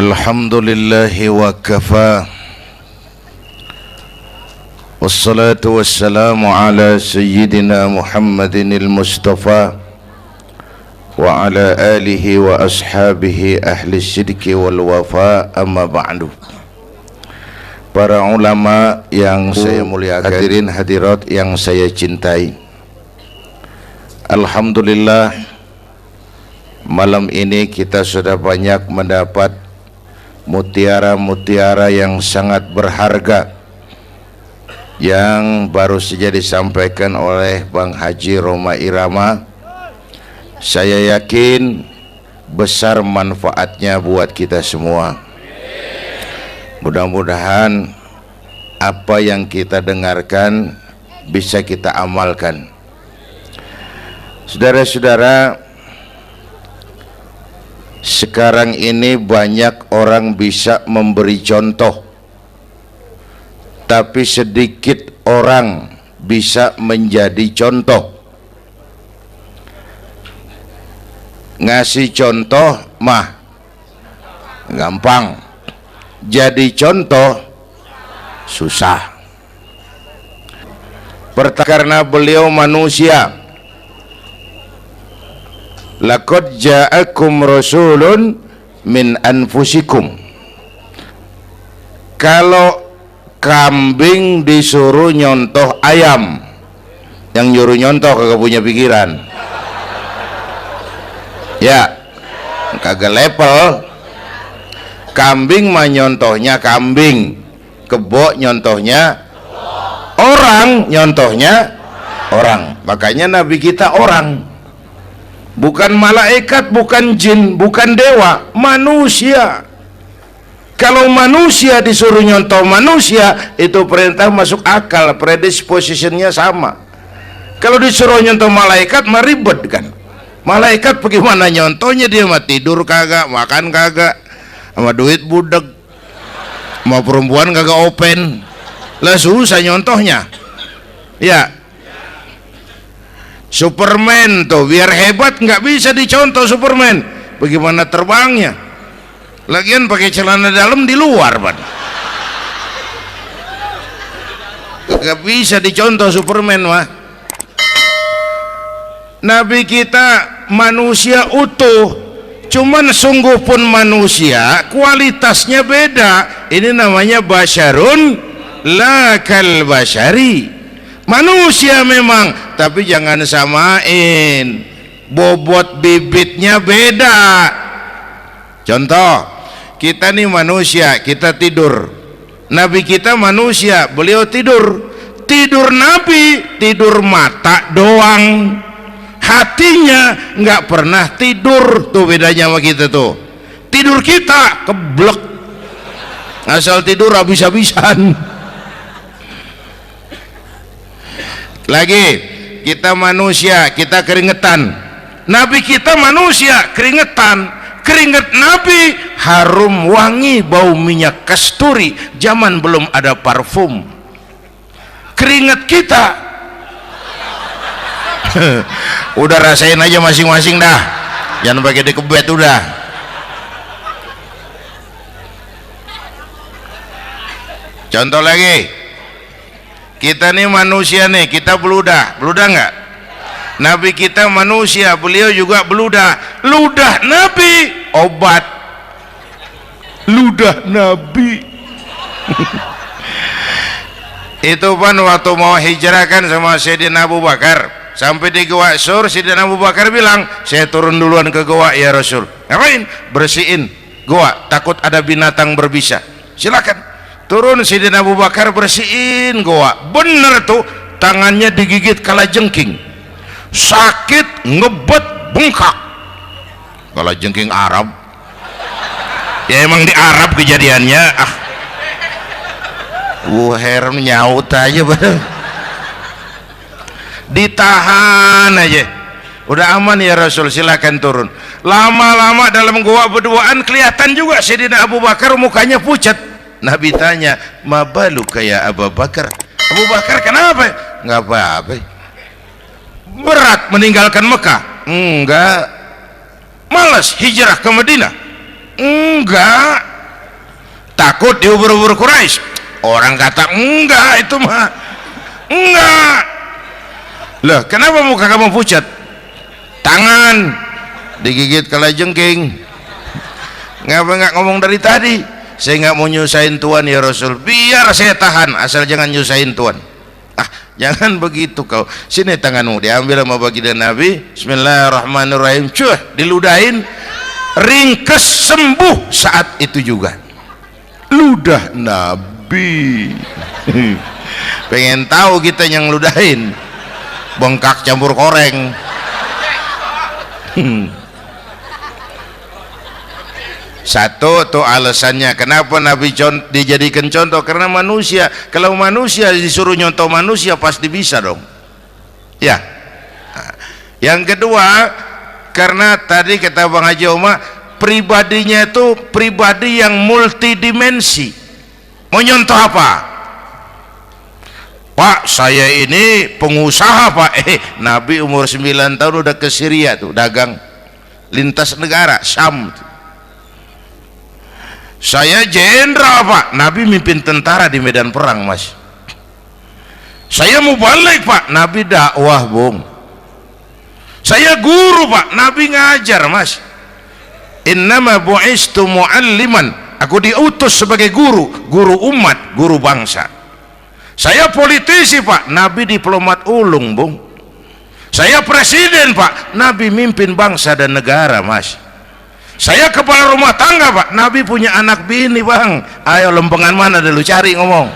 Alhamdulillahi wa kafa, wassalatu wassalamu ala sayyidina Muhammadin al-Mustafa wa ala alihi wa ashabihi ahli sidki wal wafa, amma ba'du. Para ulama yang saya muliakan, hadirin hadirat yang saya cintai, alhamdulillah malam ini kita sudah banyak mendapat mutiara-mutiara yang sangat berharga yang baru saja disampaikan oleh Bang Haji Roma Irama. Saya yakin besar manfaatnya buat kita semua. Mudah-mudahan apa yang kita dengarkan bisa kita amalkan. Saudara-saudara, sekarang ini banyak orang bisa memberi contoh, tapi sedikit orang bisa menjadi contoh. Ngasih contoh mah gampang, jadi contoh susah. Karena beliau manusia. Laqad ja'akum rasulun min anfusikum. Kalau kambing disuruh nyontoh ayam, yang nyuruh nyontoh kagak punya pikiran. Ya, kagak level. Kambing mah nyontohnya kambing, kebo nyontohnya orang, nyontohnya orang. Makanya Nabi kita orang, bukan malaikat, bukan jin, bukan dewa, manusia. Kalau manusia disuruh nyontoh manusia, itu perintah masuk akal, predispositionnya sama. Kalau disuruh nyontoh malaikat mah ribet kan. Malaikat bagaimana nyontohnya, dia mah tidur kagak, makan kagak, sama duit budeg, sama perempuan kagak open, lah susah nyontohnya. Ya, Superman tuh biar hebat nggak bisa dicontoh Superman, bagaimana terbangnya, lagian pakai celana dalam di luar pan, nggak bisa dicontoh Superman mah. Nabi kita manusia utuh, cuman sungguh pun manusia, kualitasnya beda. Ini namanya basyarun la kal basyari, manusia memang, tapi jangan samain, bobot bibitnya beda. Contoh, kita nih manusia, kita tidur. Nabi kita manusia, beliau tidur. Tidur Nabi, tidur mata doang, hatinya nggak pernah tidur. Tuh bedanya sama kita tuh. Tidur kita keblek, asal tidur habis-habisan. Lagi kita manusia, kita keringetan. Nabi kita manusia, keringetan. Keringet Nabi harum wangi, bau minyak kasturi, zaman belum ada parfum. Keringet kita udah rasain aja masing-masing dah, jangan pakai dikebet udah. Contoh lagi, kita nih manusia nih, kita beludah nggak? Nabi kita manusia, beliau juga beludah. Ludah Nabi obat, ludah Nabi itu pan waktu mau hijrah kan sama Sayyidina Abu Bakar, sampai di Gua Sur, Sayyidina Abu Bakar bilang, saya turun duluan ke gua ya Rasul. Ngapain? Bersihin gua, takut ada binatang berbisa. Silakan turun. Sayyidina Abu Bakar bersihin gua, bener tuh, tangannya digigit kalajengking, sakit, ngebet, bengkak. Kalajengking Arab ya, emang di Arab kejadiannya. Heran nyaut aja bener. Ditahan aja, udah aman ya Rasul, silakan turun. Lama-lama dalam gua berduaan kelihatan juga Sayyidina Abu Bakar mukanya pucat. Nabi tanya, mabalu kayak Abu Bakar? Abu Bakar kenapa? Nggak apa-apa. Berat meninggalkan Mekah? Enggak. Malas hijrah ke Madinah? Enggak. takut diubur-ubur Quraisy. Orang kata enggak, itu mah enggak. Loh, kenapa muka kamu pucat? Tangan digigit kalajengking. Ngapa nggak ngomong dari tadi? Saya nggak mau nyusahin Tuhan ya Rasul. Biar saya tahan, asal jangan nyusahin Tuhan. Ah, jangan begitu kau. Sini tanganmu, diambil sama baginda Nabi. Bismillahirrahmanirrahim. Cuh, diludahin, ringkes, sembuh saat itu juga. Ludah Nabi. Pengen tahu kita yang ludahin, bengkak campur koreng. Satu tuh alasannya kenapa Nabi dijadikan contoh, karena manusia, kalau manusia disuruh nyontoh manusia pasti bisa dong ya. Nah, yang kedua, karena tadi kata Bang Haji Oma, pribadinya itu pribadi yang multidimensi. Mau nyontoh apa? Pak, saya ini pengusaha Pak. Nabi umur 9 tahun udah ke Syria tuh, dagang lintas negara, Syam tuh. Saya jenderal Pak, Nabi mimpin tentara di medan perang Mas. Saya mau balik Pak, Nabi dakwah Bung. Saya guru Pak, Nabi ngajar Mas. Innama bu'istu mu'alliman, aku diutus sebagai guru, guru umat, guru bangsa. Saya politisi Pak, Nabi diplomat ulung Bung. Saya presiden Pak, Nabi mimpin bangsa dan negara Mas. Saya kepala rumah tangga Pak, Nabi punya anak bini Bang. Ayo lempengan mana dulu cari ngomong.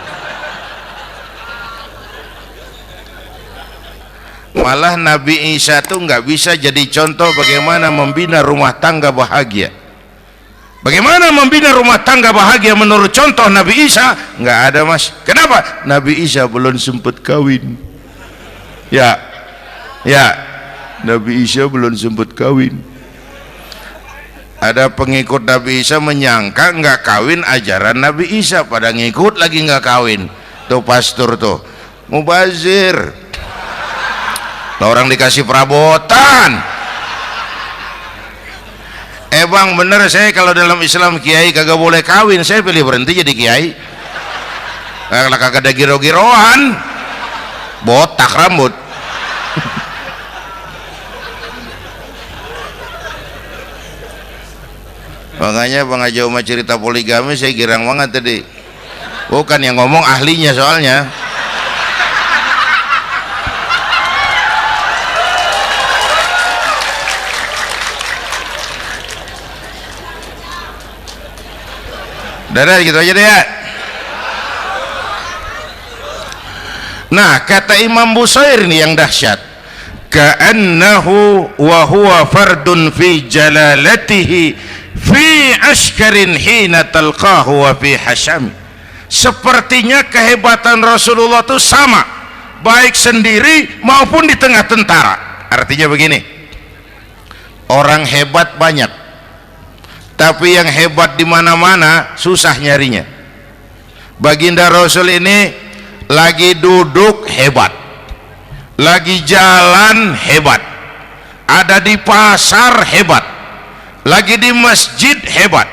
Malah Nabi Isa tuh nggak bisa jadi contoh bagaimana membina rumah tangga bahagia. Bagaimana membina rumah tangga bahagia menurut contoh Nabi Isa? Nggak ada Mas. Kenapa? Nabi Isa belum sempat kawin. Ya, Nabi Isa belum sempat kawin. Ada pengikut Nabi Isa menyangka nggak kawin ajaran Nabi Isa, pada ngikut lagi nggak kawin. Tuh pastor tuh mubazir, orang dikasih perabotan. Bang bener, saya kalau dalam Islam kiai kagak boleh kawin, saya pilih berhenti jadi kiai. Kalau kagak ada giro-giroan, botak rambut. Makanya Bang Haji Oma cerita poligami saya girang banget tadi. Bukan yang ngomong ahlinya soalnya. Dadah gitu aja deh ya. Nah, kata Imam Busair ini yang dahsyat. Ka'annahu wa huwa fardun fi jalalatihi fi askarin hina talqahu wa fi hasham. Sepertinya kehebatan Rasulullah itu sama, baik sendiri maupun di tengah tentara. Artinya begini, orang hebat banyak, tapi yang hebat di mana-mana susah nyarinya. Baginda Rasul ini lagi duduk hebat, lagi jalan hebat, ada di pasar hebat, lagi di masjid hebat,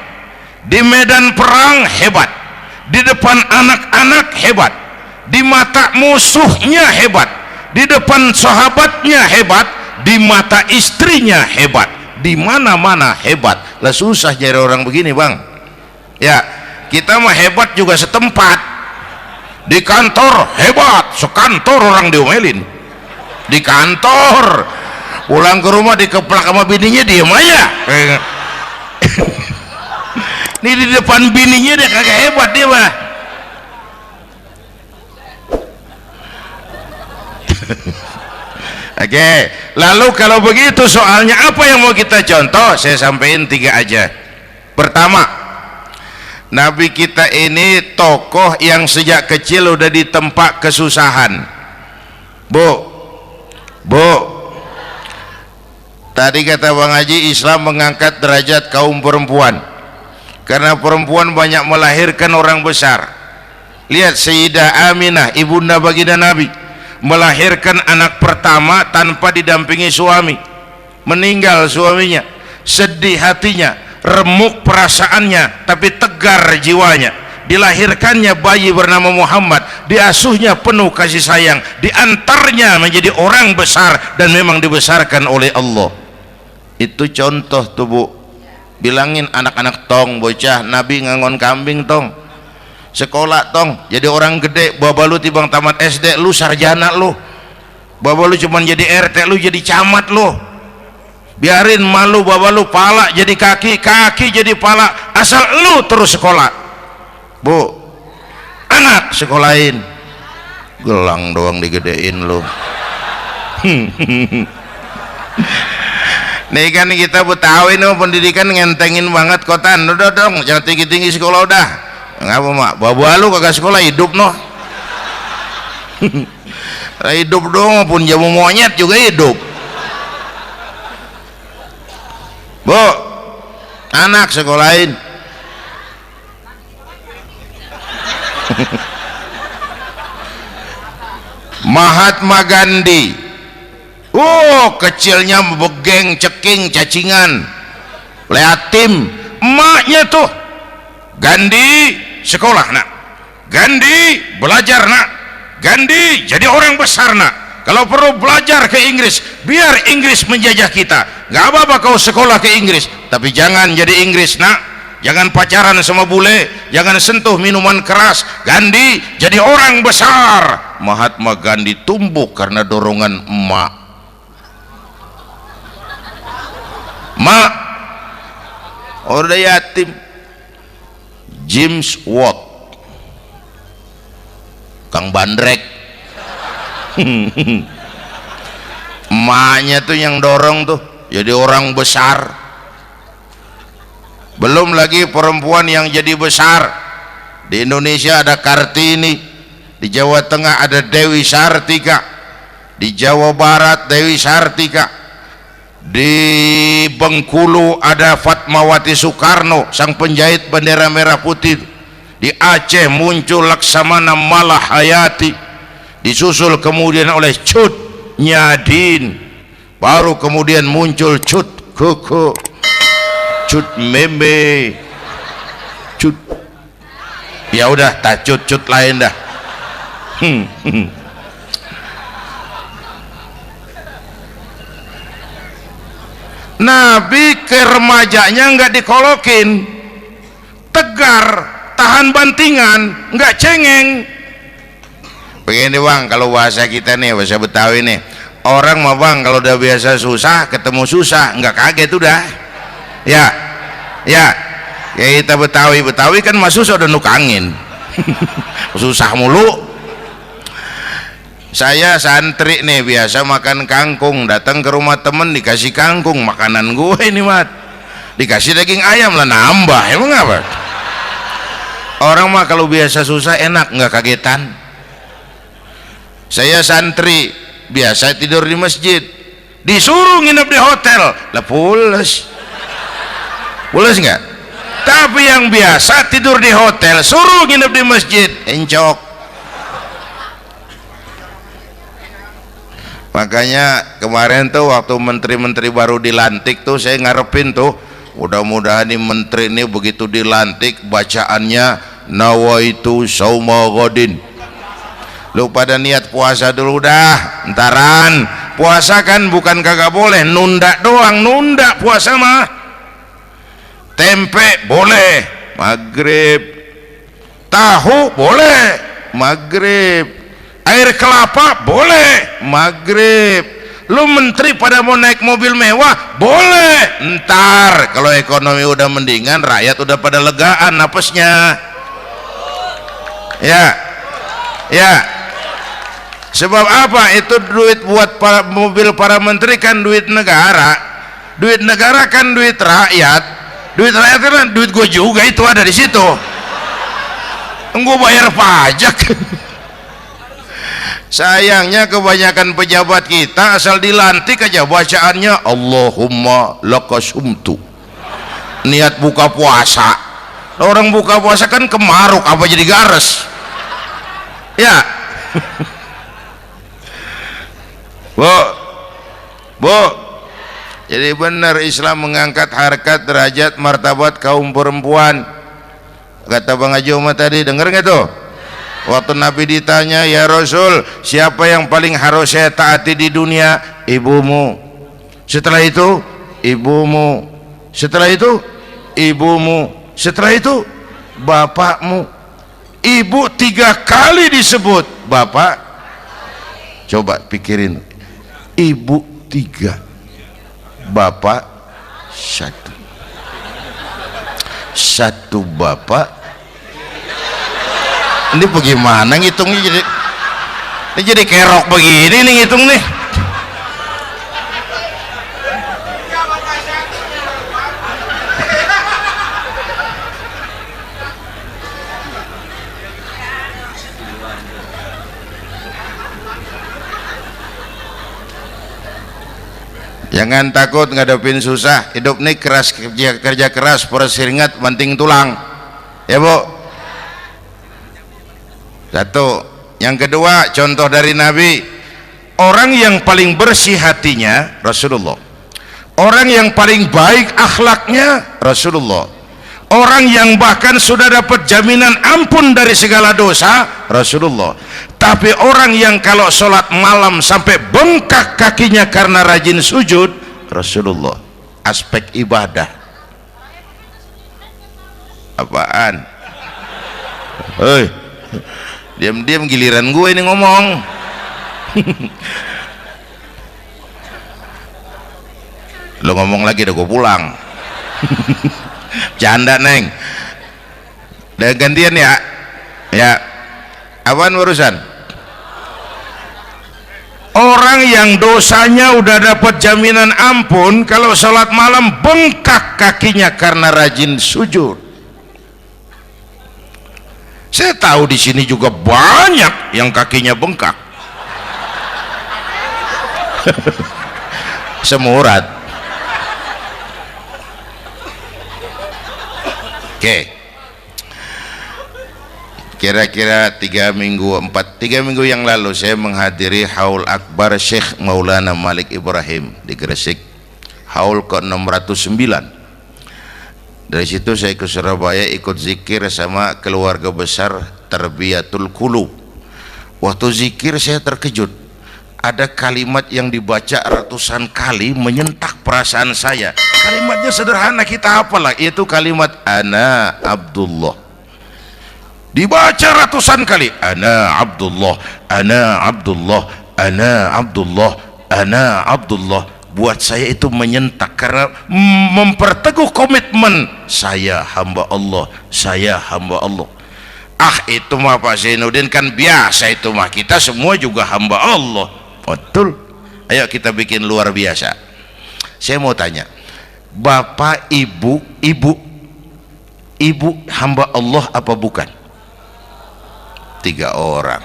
di medan perang hebat, di depan anak-anak hebat, di mata musuhnya hebat, di depan sahabatnya hebat, di mata istrinya hebat, di mana-mana hebat. Lah susah nyari orang begini Bang. Ya, kita mah hebat juga setempat. Di kantor hebat, sekantor orang diomelin. Di kantor, pulang ke rumah dikeplak sama bininya diem aja. Ini di depan bininya dia kagak hebat dia mah. Oke, lalu kalau begitu soalnya apa yang mau kita contoh? Saya sampaikan 3 aja. Pertama, Nabi kita ini tokoh yang sejak kecil udah ditempa kesusahan. Bu, tadi kata Bang Haji, Islam mengangkat derajat kaum perempuan karena perempuan banyak melahirkan orang besar. Lihat Sayyidah Aminah, ibunda baginda Nabi, melahirkan anak pertama tanpa didampingi suami. Meninggal suaminya, sedih hatinya, remuk perasaannya tapi tegar jiwanya. Dilahirkannya bayi bernama Muhammad, diasuhnya penuh kasih sayang, diantarnya menjadi orang besar dan memang dibesarkan oleh Allah. Itu contoh tuh Bu. Bilangin anak-anak tong bocah Nabi ngangon kambing tong, sekolah tong jadi orang gede. Baba lu tibang tamat SD lu sarjana lu, baba lu cuman jadi RT lu jadi camat lu. Biarin malu baba lu pala jadi kaki, kaki jadi pala, asal lu terus sekolah. Bu, anak sekolahin, gelang doang digedein lu. Nih kan kita Betawi nih pendidikan ngentengin banget kotan. Udah dong jangan tinggi-tinggi sekolah udah. Ngapa mak? Bawa lu kagak sekolah hidup noh. Hidup dong pun jamu monyet juga hidup. Bu, anak sekolahin. Mahatma Gandhi, kecilnya begeng ceking cacingan leatim, emaknya tuh Gandhi sekolah nak, Gandhi belajar nak, Gandhi jadi orang besar nak, kalau perlu belajar ke Inggris biar Inggris menjajah kita, gak apa-apa kau sekolah ke Inggris tapi jangan jadi Inggris nak, jangan pacaran sama bule, jangan sentuh minuman keras. Gandhi jadi orang besar. Mahatma Gandhi tumbuh karena dorongan emak. Mak udah yatim. James Watt, Kang Bandrek. Emaknya tuh yang dorong tuh jadi orang besar. Belum lagi perempuan yang jadi besar. Di Indonesia ada Kartini, di Jawa Tengah ada Dewi Sartika, di Jawa Barat Dewi Sartika, di Bengkulu ada Fatmawati Soekarno sang penjahit bendera merah putih, di Aceh muncul Laksamana Malahayati, disusul kemudian oleh Cut Nyadin, baru kemudian muncul Cut Koko, Cut Meme, Cut, ya udah tak cut lain dah. Nabi ke remajanya nggak dikolokin, tegar, tahan bantingan, nggak cengeng. Begini bang, kalau bahasa kita nih, bahasa Betawi nih, orang mah bang kalau udah biasa susah ketemu susah nggak kaget udah. Ya kita Betawi kan masuk udah nukangin. Susah mulu. Saya santri nih biasa makan kangkung, datang ke rumah temen dikasih kangkung, makanan gue ini mat, dikasih daging ayam lah nambah, emang apa? Orang mah kalau biasa susah enak nggak kagetan. Saya santri biasa tidur di masjid, disuruh nginep di hotel lah pules nggak? Tapi yang biasa tidur di hotel suruh nginep di masjid encok. Makanya kemarin tuh waktu menteri-menteri baru dilantik tuh saya ngarepin tuh mudah-mudahan nih menteri ini begitu dilantik bacaannya nawaitu sauma ghadin. Lu pada niat puasa dulu dah, entaran. Puasa kan bukan kagak boleh, nunda doang, nunda puasa mah. Tempe boleh maghrib, tahu boleh maghrib, air kelapa boleh maghrib. Lu menteri pada mau naik mobil mewah boleh ntar kalau ekonomi udah mendingan, rakyat udah pada legaan napasnya. Ya sebab apa? Itu duit buat mobil para menteri kan duit negara kan duit rakyat kan duit gue juga, itu ada di situ, gue bayar pajak. Sayangnya kebanyakan pejabat kita asal dilantik aja bacaannya Allahumma lakasumtu, niat buka puasa. Orang buka puasa kan kemaruk apa jadi gares ya. Bu Jadi benar Islam mengangkat harkat, derajat, martabat kaum perempuan. Kata Bang Haji Umar tadi, dengar nggak tuh? Waktu Nabi ditanya, ya Rasul, siapa yang paling harus saya taati di dunia? Ibumu. Setelah itu, ibumu. Setelah itu, ibumu. Setelah itu, bapakmu. Ibu 3 kali disebut, bapak. Coba pikirin, ibu 3, bapak 1. 1 bapak. Ini bagaimana ngitungnya, ini jadi kerok begini nih ngitung nih. Jangan takut ngadepin susah. Hidup nih keras, kerja keras, perseringat banting tulang, ya Bu. Satu. Yang kedua, contoh dari Nabi, orang yang paling bersih hatinya Rasulullah, orang yang paling baik akhlaknya Rasulullah, orang yang bahkan sudah dapat jaminan ampun dari segala dosa Rasulullah. Tapi orang yang kalau sholat malam sampai bengkak kakinya karena rajin sujud Rasulullah. Aspek ibadah apaan? Hei, diam-diam giliran gue ini ngomong. Lo ngomong lagi udah gue pulang. Canda neng. Udah gantian ya. Ya, apaan urusan? Orang yang dosanya udah dapat jaminan ampun, kalau sholat malam bengkak kakinya karena rajin sujud. Saya tahu di sini juga banyak yang kakinya bengkak. Semurat. Oke. Kira-kira 3 minggu yang lalu saya menghadiri haul akbar Syekh Maulana Malik Ibrahim di Gresik, haul ke-609. Dari situ saya ke Surabaya ikut zikir sama keluarga besar Tarbiyatul Qulub. Waktu zikir saya terkejut, ada kalimat yang dibaca ratusan kali menyentak perasaan saya. Kalimatnya sederhana, kita hafalah, yaitu kalimat ana Abdullah. Dibaca ratusan kali, ana Abdullah, ana Abdullah, ana Abdullah, ana Abdullah. Buat saya itu menyentak karena memperteguh komitmen, saya hamba Allah, saya hamba Allah. Ah, itu mah Pak Zainuddin kan biasa, itu mah kita semua juga hamba Allah. Betul. Ayo kita bikin luar biasa. Saya mau tanya, Bapak, Ibu hamba Allah apa bukan? 3 orang.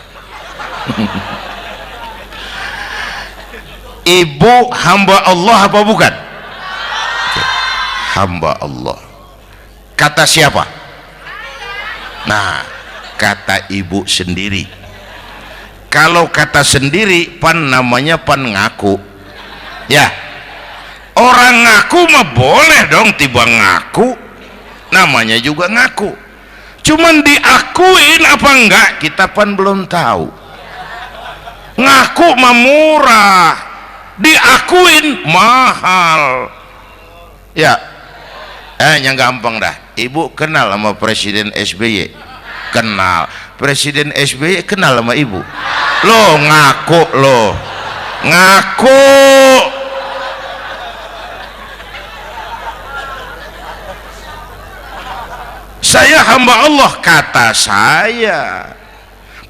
Ibu hamba Allah apa bukan? Hamba Allah. Kata siapa? Nah, kata ibu sendiri. Kalau kata sendiri pan namanya pan ngaku. Ya, orang ngaku mah boleh dong, tiba ngaku namanya juga ngaku. Cuman diakuin apa enggak kita pan belum tahu. Ngaku mah murah, diakuin mahal. Ya, yang gampang dah. Ibu kenal sama Presiden SBY? Kenal. Presiden SBY kenal sama ibu? Lo ngaku, lo ngaku. Saya hamba Allah, kata saya.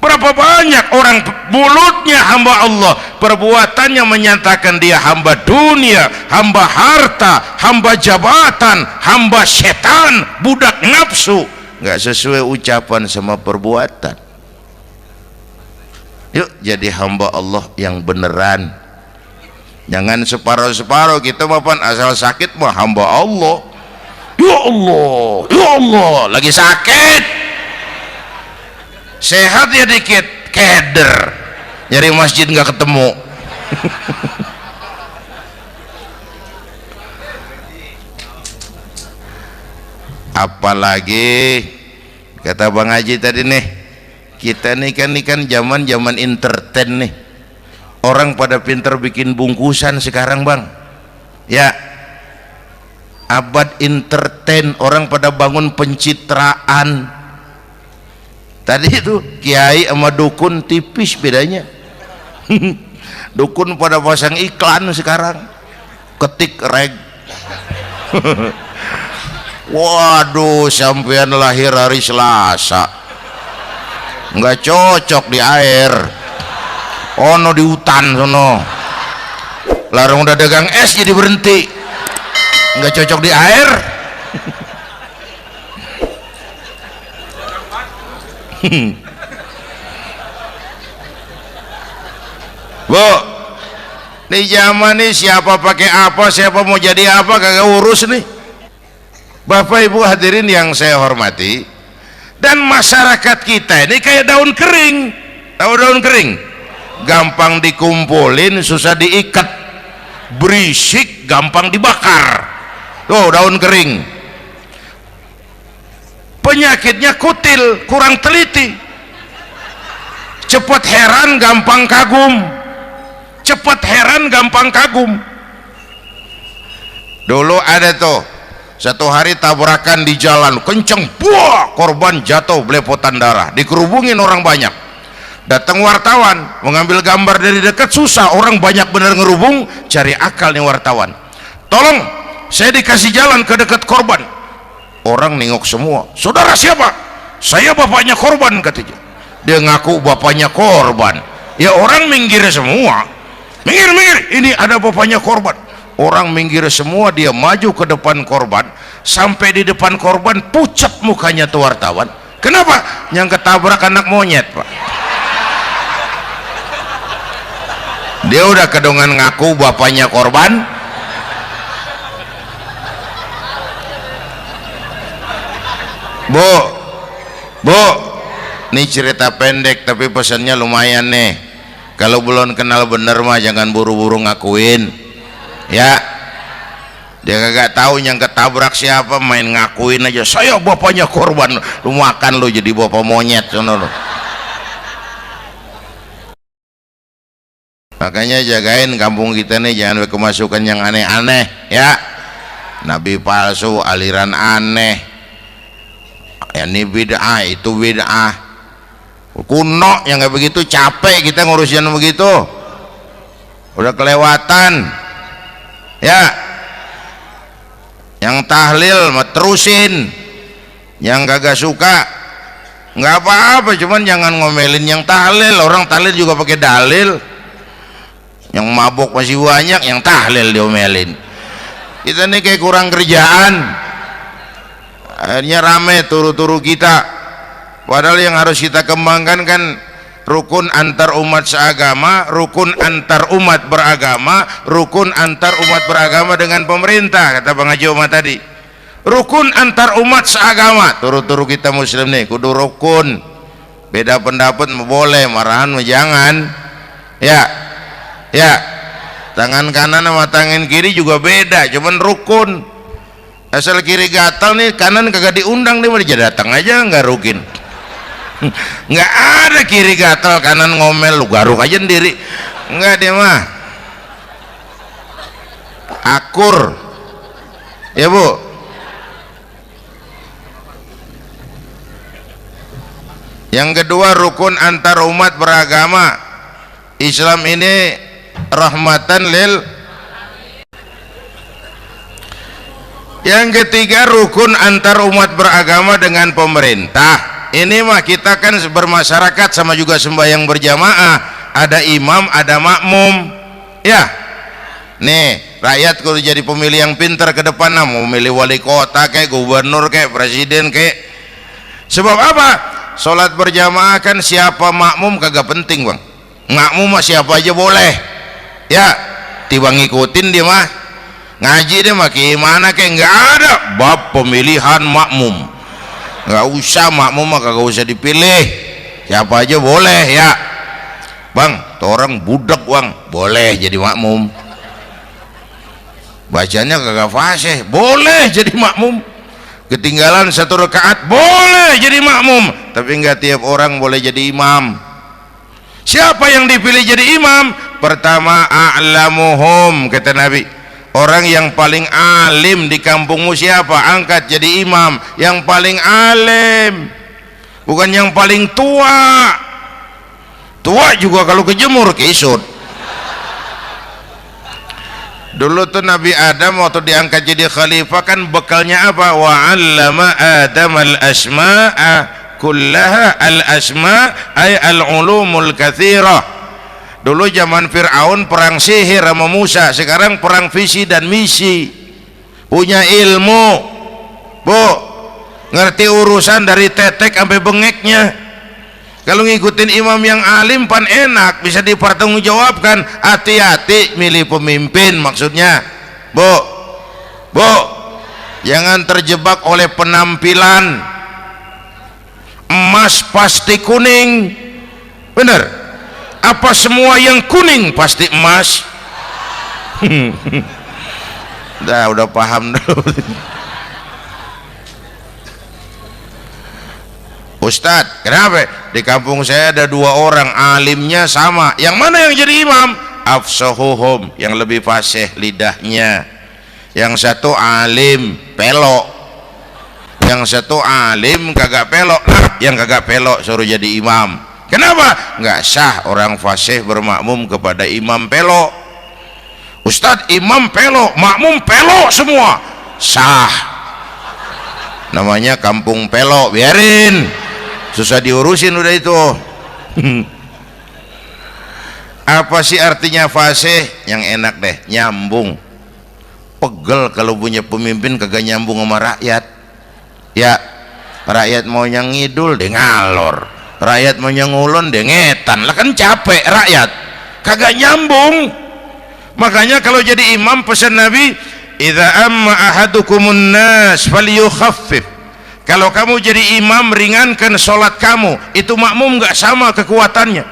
Berapa banyak orang mulutnya hamba Allah, perbuatannya menyatakan dia hamba dunia, hamba harta, hamba jabatan, hamba setan, budak nafsu. Nggak sesuai ucapan sama perbuatan. Yuk jadi hamba Allah yang beneran. Jangan separuh-separuh, kita mapan asal sakit mah hamba Allah. Ya Allah, ya Allah, lagi sakit, sehat ya dikit, keder, nyari masjid nggak ketemu. Apalagi kata Bang Haji tadi nih, kita nih kan zaman entertain nih, orang pada pinter bikin bungkusan sekarang Bang ya, abad entertain, orang pada bangun pencitraan. Tadi itu kiai sama dukun tipis bedanya. Dukun pada pasang iklan sekarang, ketik reg. Waduh, sampean lahir hari Selasa, nggak cocok di air, ono di hutan sono. Larang udah dagang es jadi berhenti, nggak cocok di air. Bu, nih zaman nih siapa pakai apa, siapa mau jadi apa kagak urus nih. Bapak Ibu hadirin yang saya hormati, dan masyarakat kita ini kayak daun kering. Tahu daun kering? Gampang dikumpulin, susah diikat, berisik, gampang dibakar. Tuh daun kering. Penyakitnya kutil, kurang teliti, cepat heran, gampang kagum. Cepat heran, gampang kagum. Dulu ada tuh satu hari tabrakan di jalan kenceng, buah, korban jatuh belepotan darah, dikerubungin orang banyak. Datang wartawan mengambil gambar dari dekat, susah, orang banyak bener ngerubung. Cari akal nih wartawan, tolong saya dikasih jalan ke dekat korban. Orang nengok semua, saudara siapa? Saya bapaknya korban katanya. Dia ngaku bapaknya korban. Ya orang minggir semua, minggir, ini ada bapaknya korban. Orang minggir semua, dia maju ke depan korban. Sampai di depan korban pucat mukanya tuh wartawan. Kenapa? Yang ketabrak anak monyet Pak. Dia udah kedongan ngaku bapaknya korban. Bu, ini cerita pendek tapi pesannya lumayan nih. Kalau belum kenal bener mah jangan buru-buru ngakuin ya. Dia kagak tahu yang ketabrak siapa, main ngakuin aja saya bapaknya korban. Lu makan lu jadi bapak monyet sono lu. Makanya jagain kampung kita nih, jangan kemasukan yang aneh-aneh ya. Nabi palsu, aliran aneh, ini bid'ah, itu bid'ah kuno yang kayak begitu. Capek kita ngurusin begitu, udah kelewatan ya. Yang tahlil mah terusin, yang kagak suka nggak apa-apa, cuman jangan ngomelin yang tahlil. Orang tahlil juga pakai dalil. Yang mabuk masih banyak, yang tahlil diomelin. Kita nih kayak kurang kerjaan, akhirnya rame turu-turu kita. Padahal yang harus kita kembangkan kan rukun antar umat seagama, rukun antar umat beragama, rukun antar umat beragama dengan pemerintah. Kata Bang Haji Omar tadi, rukun antar umat seagama. Turu-turu kita muslim nih kudu rukun. Beda pendapat boleh, marahan jangan ya. Tangan kanan sama tangan kiri juga beda, cuman rukun. Asal kiri gatal nih, kanan kagak diundang, dia malah datang aja nggak rukin. Nggak ada kiri gatal kanan ngomel, lu garuk aja sendiri. Nggak, dia mah akur ya Bu. Yang kedua, rukun antar umat beragama. Islam ini rahmatan lil. Yang ketiga, rukun antar umat beragama dengan pemerintah. Ini mah kita kan bermasyarakat sama juga sembahyang berjamaah, ada imam ada makmum ya. Nih rakyat kalau jadi pemilih yang pintar ke depan, mau milih wali kota kayak gubernur kayak presiden kayak. Sebab apa? Sholat berjamaah kan siapa makmum kagak penting Bang. Makmum mah siapa aja boleh ya, tiba ngikutin dia mah. Ngaji dia mah gimana kayak nggak ada bab pemilihan makmum. Nggak usah, makmum mah kagak usah dipilih, siapa aja boleh ya Bang. Tuh orang budak Bang, boleh jadi makmum, bacanya kagak fasih, boleh jadi makmum. ketinggalan 1 rakaat boleh jadi makmum, tapi enggak tiap orang boleh jadi imam. Siapa yang dipilih jadi imam? Pertama, a'lamuhum, kata Nabi, orang yang paling alim di kampungmu siapa? Angkat jadi imam. Yang paling alim, bukan yang paling tua. Tua juga kalau kejemur kisut. Dulu tuh Nabi Adam waktu diangkat jadi khalifah kan bekalnya apa? Wa 'allama Adam al-asma'a kullaha. Al-asma' ay al-ulumul katsirah. Dulu zaman Fir'aun perang sihir sama Musa, sekarang perang visi dan misi. Punya ilmu, Bu, ngerti urusan dari tetek sampai bengeknya. Kalau ngikutin imam yang alim pan enak, bisa dipertanggungjawabkan. Hati-hati milih pemimpin, maksudnya Bu, jangan terjebak oleh penampilan. Emas pasti kuning, bener? Apa semua yang kuning pasti emas? Udah paham dulu. Ustadz, kenapa? Di kampung saya ada 2 orang alimnya sama. Yang mana yang jadi imam? Afsahuhum, yang lebih fasih lidahnya. Yang satu alim pelok, yang satu alim kagak pelok. Nah, yang kagak pelok suruh jadi imam. Kenapa? Nggak sah orang fasih bermakmum kepada imam pelok. Ustadz, imam pelok, makmum pelok semua. Sah. Namanya kampung pelok, biarin. Susah diurusin udah itu. Apa sih artinya fasih? Yang enak deh, nyambung. Pegel kalau punya pemimpin kagak nyambung sama rakyat. Ya, rakyat mau yang ngidul dia ngalor, rakyat mau yang ngulon dia ngetan. Lah kan capek rakyat, kagak nyambung. Makanya kalau jadi imam pesan Nabi, idza amma ahadukumun nas falyukhaffif. Kalau kamu jadi imam, ringankan sholat kamu. Itu makmum nggak sama kekuatannya.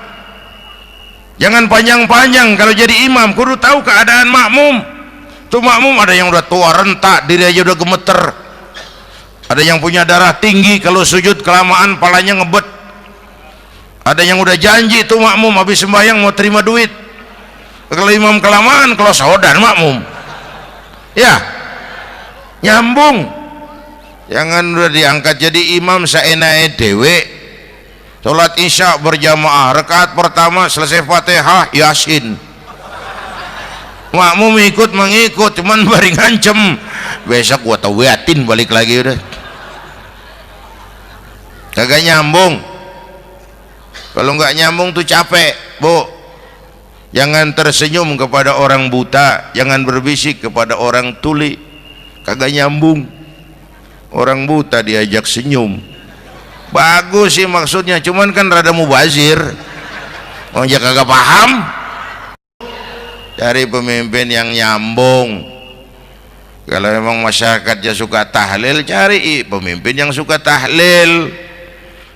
Jangan panjang-panjang kalau jadi imam, kudu tahu keadaan makmum. Tuh makmum ada yang udah tua rentak, diri aja udah gemeter. Ada yang punya darah tinggi, kalau sujud kelamaan palanya ngebet. Ada yang udah janji tuh makmum habis sembahyang mau terima duit. Kalau imam kelamaan, kalau saudara makmum. Ya, nyambung. Jangan udah diangkat jadi imam saenake dhewe. Salat isya berjamaah, rakaat pertama selesai Fatihah Yasin. Makmum ikut mengikut, cuman bari ngancem. Besok gua tawiatin balik lagi udah. Kagak nyambung. Kalau nggak nyambung tuh capek, Bu. Jangan tersenyum kepada orang buta, jangan berbisik kepada orang tuli. Kagak nyambung. Orang buta diajak senyum, bagus sih maksudnya, cuman kan rada mubazir. Orang kagak paham. Cari pemimpin yang nyambung. Kalau memang masyarakatnya suka tahlil, cari pemimpin yang suka tahlil.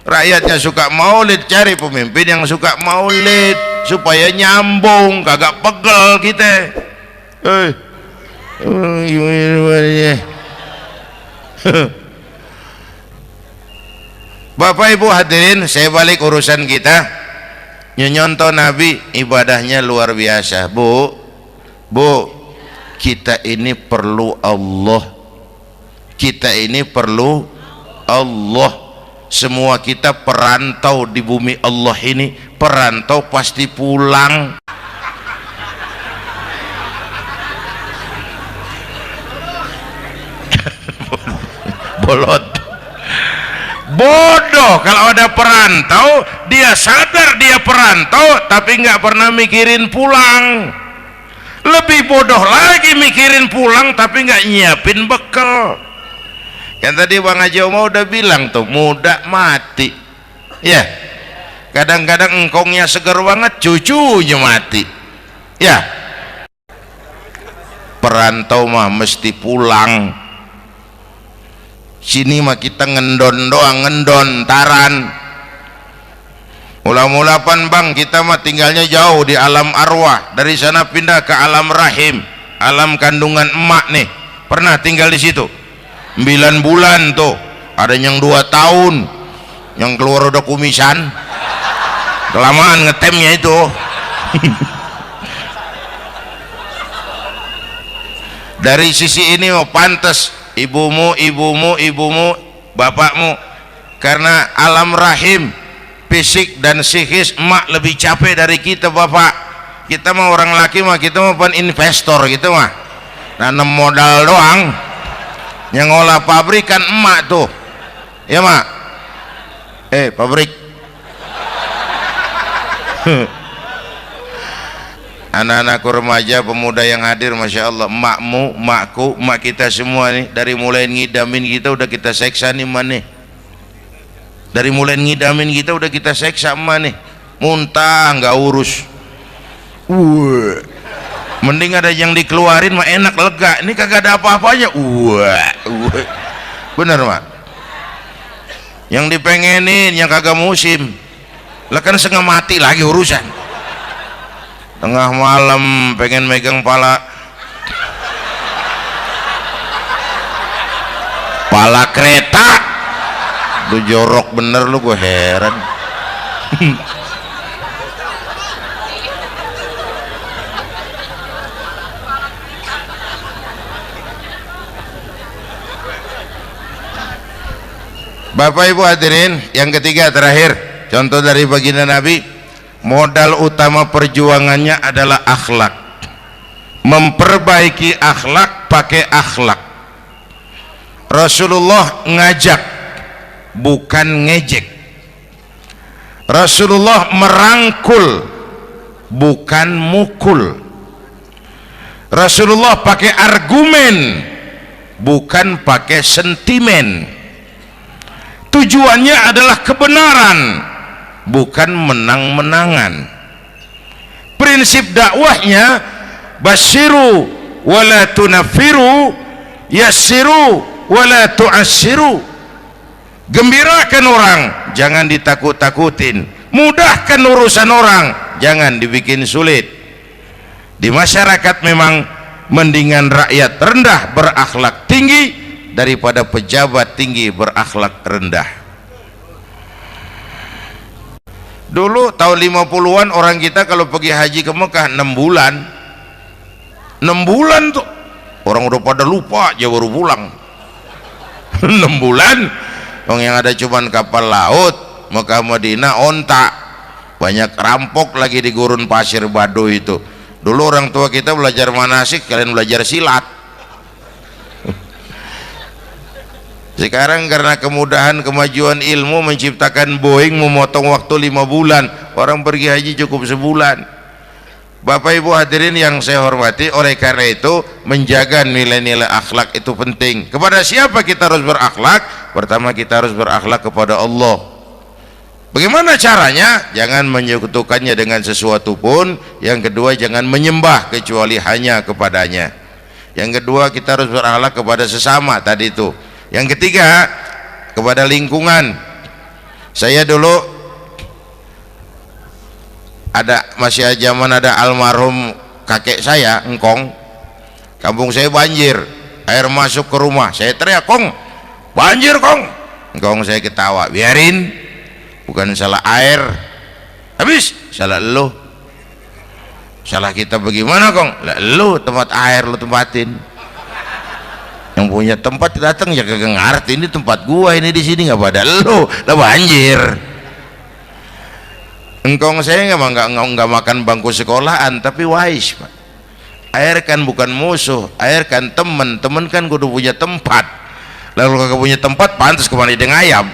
Rakyatnya suka maulid, cari pemimpin yang suka maulid, supaya nyambung, kagak pegel kita. Bapak Ibu hadirin, saya balik urusan kita. Nyontoh Nabi ibadahnya luar biasa. Bu, kita ini perlu Allah. Kita ini perlu Allah. Semua kita perantau di bumi Allah ini. Perantau pasti pulang. Bolot, bodoh kalau ada perantau, dia sadar dia perantau tapi nggak pernah mikirin pulang. Lebih bodoh lagi mikirin pulang tapi nggak nyiapin bekal. Yang tadi Bang Haji Omah udah bilang tuh, muda mati ya. Kadang-kadang engkongnya seger banget, cucunya mati ya. Perantau mah mesti pulang. Sini mah kita ngendon doang, ngendon taran. Mula-mula pan Bang, kita mah tinggalnya jauh di alam arwah, dari sana pindah ke alam rahim, alam kandungan emak nih. Pernah tinggal di situ? 9 bulan tuh, ada yang 2 tahun, yang keluar udah kumisan, kelamaan ngetemnya itu. Dari sisi ini mau pantas ibumu, bapakmu, karena alam rahim fisik dan psikis emak lebih capek dari kita bapak. Kita mah orang laki mah, kita mah investor gitu mah, nanam modal doang. Yang ngolah pabrikan emak tuh, ya mak. Pabrik. Anak-anakku remaja, pemuda yang hadir, masya Allah, emakmu, emakku, emak kita semua nih, dari mulai ngidamin kita udah kita seksa nih emak nih. Dari mulai ngidamin kita udah kita seksa emak nih, muntah nggak urus. Mending ada yang dikeluarin mah enak, lega. Ini kagak ada apa-apanya. Bener mak. Yang dipengenin yang kagak musim, lah kan setengah mati lagi urusan. Tengah malam pengen megang pala kereta, lu jorok bener lu, gue heran. Bapak Ibu hadirin, yang ketiga terakhir, contoh dari baginda Nabi, modal utama perjuangannya adalah akhlak. Memperbaiki akhlak, pakai akhlak. Rasulullah ngajak, bukan ngejek. Rasulullah merangkul, bukan mukul. Rasulullah pakai argumen, bukan pakai sentimen. Tujuannya adalah kebenaran, bukan menang-menangan. Prinsip dakwahnya basyiru wala tunafiru, yassiru wala tu'assiru. Gembirakan orang, jangan ditakut-takutin. Mudahkan urusan orang, jangan dibikin sulit. Di masyarakat memang mendingan rakyat rendah berakhlak tinggi daripada pejabat tinggi berakhlak rendah. Dulu tahun 50-an orang kita kalau pergi haji ke Mekah 6 bulan. 6 bulan tuh orang udah pada lupa aja baru pulang. 6 bulan yang ada cuman kapal laut, Mekah Madinah onta, banyak rampok lagi di gurun pasir Baduy itu. Dulu orang tua kita belajar manasik, kalian belajar silat. Sekarang karena kemudahan kemajuan ilmu menciptakan Boeing memotong waktu 5 bulan, orang pergi haji cukup sebulan. Bapak Ibu hadirin yang saya hormati, oleh karena itu menjaga nilai-nilai akhlak itu penting. Kepada siapa kita harus berakhlak? Pertama, kita harus berakhlak kepada Allah. Bagaimana caranya? Jangan menyekutukannya dengan sesuatu pun. Yang kedua, jangan menyembah kecuali hanya kepadanya. Yang kedua, kita harus berakhlak kepada sesama tadi itu. Yang ketiga, kepada lingkungan. Saya dulu masih zaman ada almarhum kakek saya, engkong. Kampung saya banjir, air masuk ke rumah. Saya teriak, "Kong, banjir, Kong." Engkong saya ketawa, "Biarin, bukan salah air." Habis, salah lo. Salah kita bagaimana, Kong? Lah lo tempat air lo tempatin. Yang punya tempat datang ya kagak ngerti, ini tempat gua, ini di sini nggak pada lo, lah banjir. Engkong saya nggak makan bangku sekolahan, tapi wise Pak. Air kan bukan musuh, air kan temen kan kudu punya tempat. Lalu kagak punya tempat, pantas kemana dengan ayam,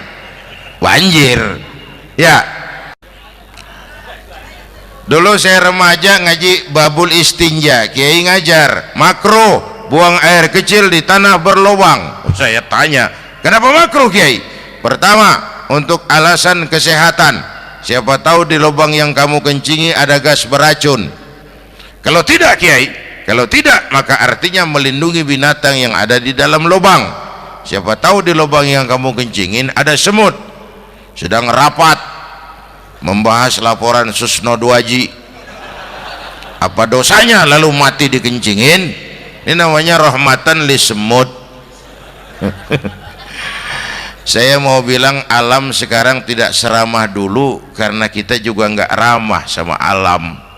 banjir. Ya, dulu saya remaja ngaji babul istinja, kiai ngajar makro buang air kecil di tanah berlubang. Saya tanya, kenapa makruh Kiai? Pertama, untuk alasan kesehatan. Siapa tahu di lubang yang kamu kencingi ada gas beracun. Kalau tidak Kiai, kalau tidak maka artinya melindungi binatang yang ada di dalam lubang. Siapa tahu di lubang yang kamu kencingin ada semut. Sedang rapat membahas laporan Susno Duaji. Apa dosanya lalu mati dikencingin? Ini namanya rahmatan li semut. Saya mau bilang alam sekarang tidak seramah dulu karena kita juga nggak ramah sama alam.